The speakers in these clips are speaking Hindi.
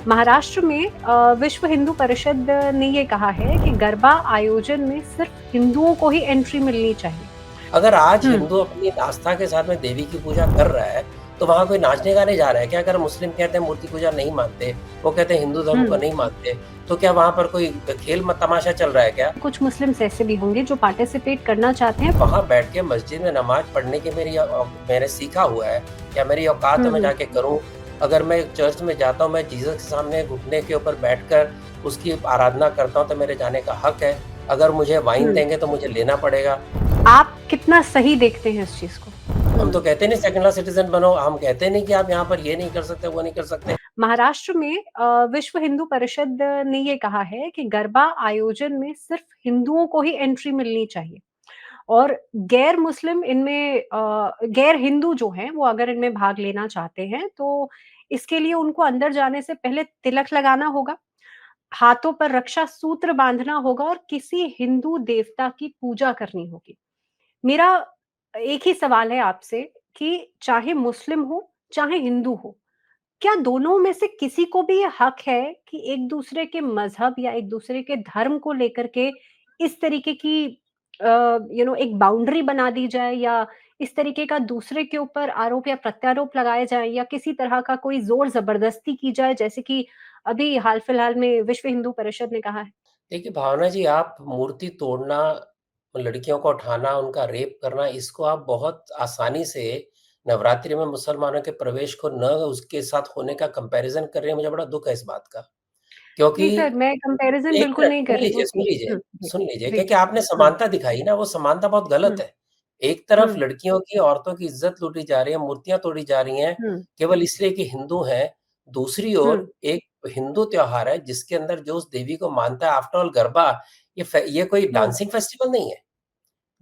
महाराष्ट्र में विश्व हिंदू परिषद ने ये कहा है कि गरबा आयोजन में सिर्फ हिंदुओं को ही एंट्री मिलनी चाहिए। अगर आज हुँ, हिंदू अपनी आस्था के साथ में देवी की पूजा कर रहा है, तो वहाँ कोई नाचने-गाने जा रहा है क्या? अगर मुस्लिम कहते हैं मूर्ति पूजा नहीं मानते, वो कहते हैं हिंदू धर्म को हुँ। नहीं मानते, तो क्या वहाँ पर कोई खेल म तमाशा चल रहा है क्या? कुछ मुस्लिम्स ऐसे भी होंगे जो पार्टिसिपेट करना चाहते हैं। वहाँ बैठ के मस्जिद में नमाज़ पढ़ने की मैंने सीखा हुआ है, क्या मेरी औकात हुँ, है मैं हुँ, जाके करूँ? अगर मैं चर्च में जाता हूँ, मैं जीसस के सामने घुटने के ऊपर बैठकर उसकी आराधना करता हूँ, तो मेरे जाने का हक है। अगर मुझे वाइन हुँ। देंगे, तो मुझे लेना पड़ेगा। आप कितना सही देखते हैं इस चीज़ को? हम हुँ। तो कहते नहीं सेकंड क्लास सिटीज़न बनो, हम कहते नहीं कि आप यहाँ पर ये नहीं कर सकते, वो नहीं कर सकते। महाराष्ट्र में विश्व हिंदू परिषद ने ये कहा है कि गरबा आयोजन में सिर्फ हिंदुओं को ही एंट्री मिलनी चाहिए और गैर मुस्लिम इनमें गैर हिंदू जो हैं वो अगर इनमें भाग लेना चाहते हैं तो इसके लिए उनको अंदर जाने से पहले तिलक लगाना होगा, हाथों पर रक्षा सूत्र बांधना होगा और किसी हिंदू देवता की पूजा करनी होगी। मेरा एक ही सवाल है आपसे कि चाहे मुस्लिम हो, चाहे हिंदू हो, क्या दोनों में से किसी को भी ये हक है कि एक-दूसरे के मज़हब या एक-दूसरे के धर्म को लेकर के इस तरीके की एक बाउंड्री बना दी जाए या इस तरीके का दूसरे के ऊपर आरोप या प्रत्यारोप लगाए जाएँ या किसी तरह का कोई ज़ोर-ज़बरदस्ती की जाए, जैसे कि अभी हाल-फिलहाल में विश्व हिंदू परिषद ने कहा है? देखिए भावना जी, आप मूर्ति तोड़ना, लड़कियों को उठाना, उनका रेप करना, इसको आप बहुत आसानी से नवरात्रि में मुसलमानों के प्रवेश को न उसके साथ होने का कंपैरिज़न कर रहे हैं, मुझे बड़ा दुःख है इस बात का। क्योंकि नहीं सर, मैं कंपैरिज़न एक बिल्कुल मिनट नहीं कर रही हूँ। सुन जी, लीजिए, हुँ, जी, सुन लीजिए जी, क्योंकि आपने हुँ, समानता दिखाई ना, वो समानता बहुत गलत हुँ, है। एक तरफ हुँ, लड़कियों की, औरतों की इज़्ज़त लूटी जा रही है, मूर्तियाँ तोड़ी जा रही हैं, हुँ, केवल इसलिए कि हिंदू हैं। दूसरी हुँ, ओर एक हिंदू त्योहार है जिसके अंदर जो उस देवी को मानता है, आफ्टर ऑल गरबा, ये कोई हुँ, डांसिंग फेस्टिवल नहीं है।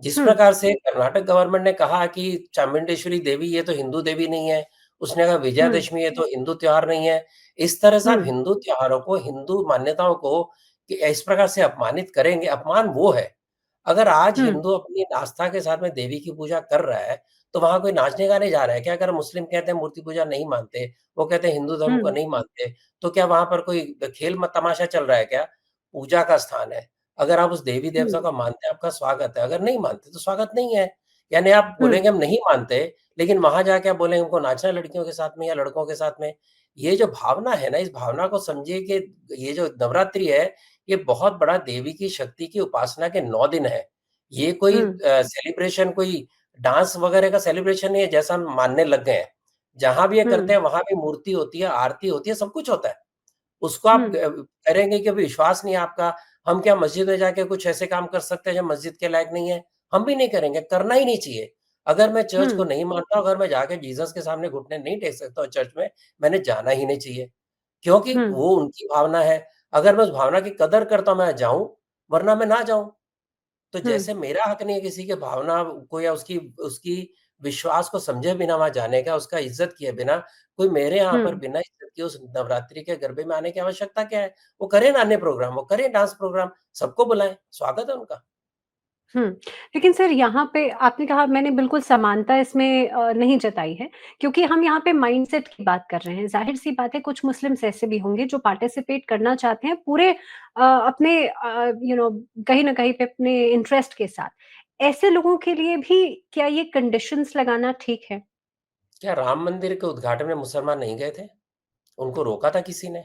जिस हुँ, प्रकार से कर्नाटक गवर्नमेंट ने कहा कि चामुंडेश्वरी देवी ये तो हिंदू देवी नहीं है, उसने कहा हुँ, विजयादशमी ये तो हिंदू त्योहार नहीं है। इस तरह से आप हुँ, हिंदू त्योहारों को, हिंदू मान्यताओं को कि इस प्रकार से अपमानित करेंगे, अपमान वो है। अगर आज हुँ, हिंदू अपनी आस्था के साथ में देवी की पूजा कर रहा है, तो वहाँ कोई नाचने-गाने जा रहा है क्या? अगर मुस्लिम कहते हैं मूर्ति पूजा नहीं मानते, वो कहते हैं हिंदू धर्म को हुँ, नहीं मानते, तो क्या वहाँ पर कोई खेल म तमाशा चल रहा है क्या? पूजा का स्थान है। अगर आप उस देवी-देवता हुँ, को मानते हैं, आपका स्वागत है, अगर नहीं मानते तो स्वागत नहीं है। यानी आप हुँ, बोलेंगे हम नहीं मानते, लेकिन वहाँ जाके आप बोलेंगे हमको नाचना है लड़कियों के साथ में या लड़कों के साथ में। ये जो भावना है ना, इस भावना को समझिए कि ये जो नवरात्रि है, ये बहुत बड़ा देवी की शक्ति की उपासना के 9 दिन है। ये कोई हुँ, सेलिब्रेशन, कोई डांस वगैरह का सेलिब्रेशन नहीं है, जैसा हम मानने लग गए हैं। जहाँ भी ये करते हुँ, हैं, वहाँ भी मूर्ति होती है, आरती होती है, सब कुछ होता है। उसको आप हुँ, करेंगे कि अभी विश्वास नहीं है आपका, हम क्या मस्जिद में जाके कुछ ऐसे काम कर सकते हैं जो मस्जिद के लायक नहीं है? हम भी नहीं करेंगे, करना ही नहीं चाहिए। अगर मैं चर्च को हुँ, नहीं मानता, अगर मैं जाके जीसस के सामने घुटने नहीं टेक सकता हूँ चर्च में, मैंने जाना ही नहीं चाहिए, क्योंकि हुँ, वो उनकी भावना है। अगर मैं उस भावना की कदर करता हूँ, मैं जाऊँ, वरना मैं ना जाऊँ। तो हुँ, जैसे मेरा हक नहीं है किसी की भावना को या उसकी उसकी विश्वास को समझे बिना वहाँ जाने का, उसका इज़्ज़त किए बिना, कोई मेरे यहाँ हुँ, पर बिना इज़्ज़त के उस नवरात्रि के गरबे में आने की आवश्यकता क्या है? वो करें ना अन्य प्रोग्राम, वो करें डांस प्रोग्राम, सबको बुलाएँ, स्वागत है उनका। हुँ। लेकिन सर यहाँ पे आपने कहा मैंने बिल्कुल समानता इसमें नहीं जताई है, क्योंकि हम यहाँ पे माइंडसेट की बात कर रहे हैं। ज़ाहिर-सी बात है कुछ मुस्लिम्स ऐसे भी होंगे जो पार्टिसिपेट करना चाहते हैं पूरे अपने कहीं न कहीं पे अपने इंटरेस्ट के साथ। ऐसे लोगों के लिए भी क्या ये कंडीशंस लगाना ठीक है? क्या राम मंदिर के उद्घाटन में मुसलमान नहीं गए थे? उनको रोका था किसी ने?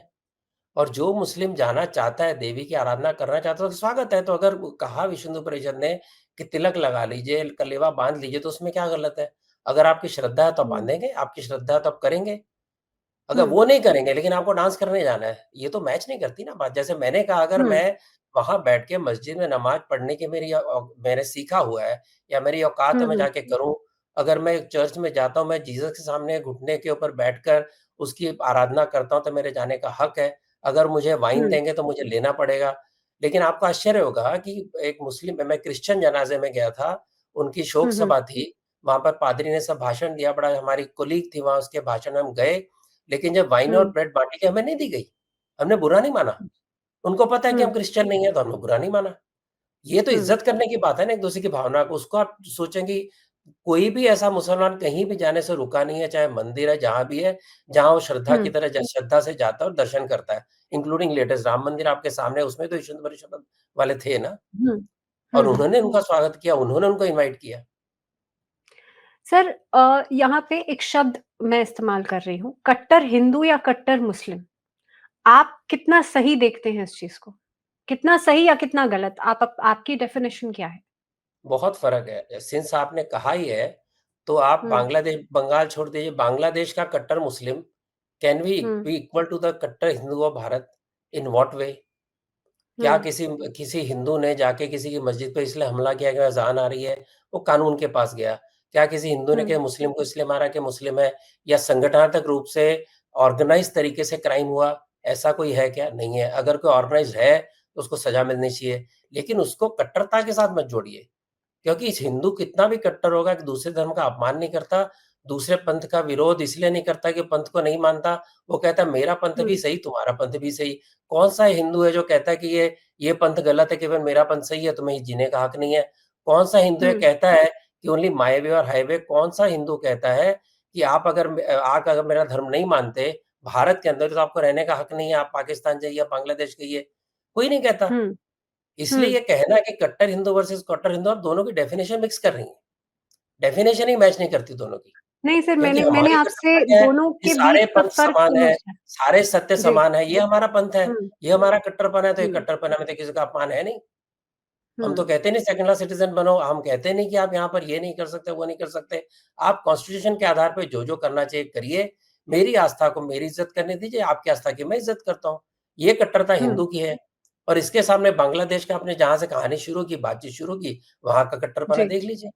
और जो मुस्लिम जाना चाहता है, देवी की आराधना करना चाहता है, तो स्वागत है। तो अगर वो कहा विश्व हिंदू परिषद ने कि तिलक लगा लीजिए, कलेवा बाँध लीजिए, तो उसमें क्या गलत है? अगर आपकी श्रद्धा है तो आप हुँ, बाँधेंगे, आपकी श्रद्धा है तो आप करेंगे। अगर हुँ, वो नहीं करेंगे लेकिन आपको डांस करने जाना है, ये तो मैच नहीं करती ना बात। जैसे मैंने कहा, अगर हुँ, मैं वहाँ बैठ के मस्जिद में नमाज़ पढ़ने की मैंने सीखा हुआ है या मेरी औकात हुँ, है मैं हुँ, जाके करूँ। अगर मैं चर्च में जाता हूँ, मैं जीसस के सामने घुटने के ऊपर बैठकर उसकी आराधना करता हूँ, तो मेरे जाने का हक है। अगर मुझे वाइन हुँ, देंगे तो मुझे लेना पड़ेगा। लेकिन आपको आश्चर्य होगा कि एक मुस्लिम मैं क्रिश्चियन जनाज़े में गया था, उनकी शोक हुँ, हुँ, सभा थी। वहाँ पर पादरी ने सब भाषण दिया, बड़ा हमारी कोलीग थी वहाँ, उसके भाषण में हम गए। लेकिन जब वाइन और हुँ, ब्रेड बाँटी के हमें नहीं दी गई, हमने बुरा नहीं माना। उनको पता है कि हुँ, हम क्रिश्चियन नहीं हैं, तो हमने बुरा नहीं माना। ये तो हुँ, इज़्ज़त करने की बात है ना एक-दूसरे की भावना को, उसको आप सोचें कि कोई भी ऐसा मुसलमान कहीं भी जाने से रुका नहीं है, चाहे मंदिर है, जहाँ भी है, जहाँ वो श्रद्धा की हुँ, तरह ज श्रद्धा से जाता है और दर्शन करता है, इंक्लूडिंग लेटेस्ट राम मंदिर आपके सामने है, उसमें तो विश्व हिंदू परिषद वाले थे ना, हुँ, और हुँ, हुँ। उन्होंने उनका स्वागत किया, उन्होंने उनको इनवाइट किया। सर यहाँ पे एक शब्द मैं इस्तेमाल कर रही हूँ, कट्टर हिंदू या कट्टर मुस्लिम, आप कितना सही देखते हैं इस चीज़ को? कितना सही या कितना गलत? आपकी डेफिनिशन क्या है? बहुत फ़र्क है। सिंस आपने कहा ही है, तो आप हुँ, बांग्लादेश बंगाल छोड़ दीजिए, बांग्लादेश का कट्टर मुस्लिम कैन हुँ, बी इक्वल टू द कट्टर Hindu of Bharat? In what way? क्या हुँ, किसी किसी हिंदू ने जाके किसी की मस्जिद पे इसलिए हमला किया कि अज़ान आ रही है, वो कानून के पास गया। क्या किसी हिंदू ने हुँ, क्या मुस्लिम को इसलिए मारा कि मुस्लिम है, या संगठनात्मक रूप से ऑर्गेनाइज़ तरीके से क्राइम हुआ, ऐसा कोई है क्या? नहीं है। अगर कोई ऑर्गेनाइज़्ड है, तो उसको सज़ा मिलनी चाहिए, लेकिन उसको कट्टरता के साथ मत जोड़िए। क्योंकि हिंदू कितना भी कट्टर होगा कि दूसरे धर्म का अपमान नहीं करता, दूसरे पंथ का विरोध इसलिए नहीं करता कि पंथ को नहीं मानता, वो कहता है मेरा पंथ भी हुँ, सही, तुम्हारा पंथ भी सही। कौन-सा हिंदू है जो कहता है कि ये पंथ गलत है, केवल मेरा पंथ सही है, तुम्हें जीने का हक नहीं है? कौन-सा हिंदू ये हुँ, कहता है कि ओनली माय वे और हाईवे? कौन-सा हिंदू कहता है कि आप अगर मेरा धर्म नहीं मानते, भारत के अंदर तो आपको रहने का हक नहीं है, आप पाकिस्तान जाइए, बांग्लादेश जाइए, कोई नहीं कहता। हुँ, इसलिए हुँ। ये कहना कि कट्टर हिंदू वर्सेस कट्टर हिंदू, आप दोनों की डेफिनिशन मिक्स कर रही हैं। डेफिनिशन ही मैच नहीं करती दोनों की। नहीं सर, क्योंकि मैंने हमारी आपसे कट्टरता क्या है दोनों कि के सारे बीच का पंथ फ़र्क समान है, समझना। सारे सत्य जी। समान है, ये हमारा पंथ है, हुँ, ये हमारा कट्टरपन है, तो ये हुँ, कट्टरपन में तो किसी का अपमान है नहीं। हम तो हुँ, कहते नहीं सेकंड क्लास सिटीज़न बनो, हम कहते नहीं कि आप यहाँ पर ये नहीं कर सकते, वो नहीं कर सकते। आप कॉन्स्टिट्यूशन के आधार पे जो-जो करना चाहिए करिए, मेरी आस्था को मेरी इज़्ज़त करने दीजिए, आपकी आस्था की मैं इज़्ज़त करता हूँ। ये कट्टरता हुँ, हिंदू की है, और इसके सामने बांग्लादेश का आपने जहाँ से कहानी शुरू की, बातचीत शुरू की, वहाँ का कट्टरपना जी। देख लीजिए।